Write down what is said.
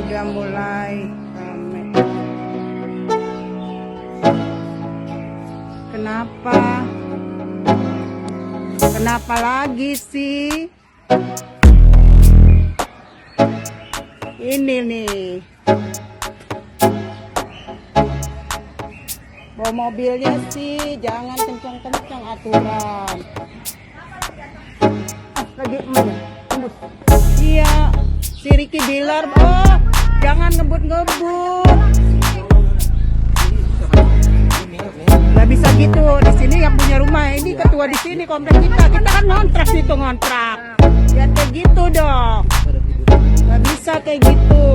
udah mulai rame. Kenapa lagi sih? Ini nih, bawa mobilnya sih jangan kencang-kencang aturan. Lagi ngebut. Iya, si Ricky bilang, oh jangan ngebut-ngebut. Nggak bisa gitu. Di sini yang punya rumah ini ketua di sini komplek kita kan ngontrak situ ngontrak. Ya kayak gitu dong. Nggak bisa kayak gitu.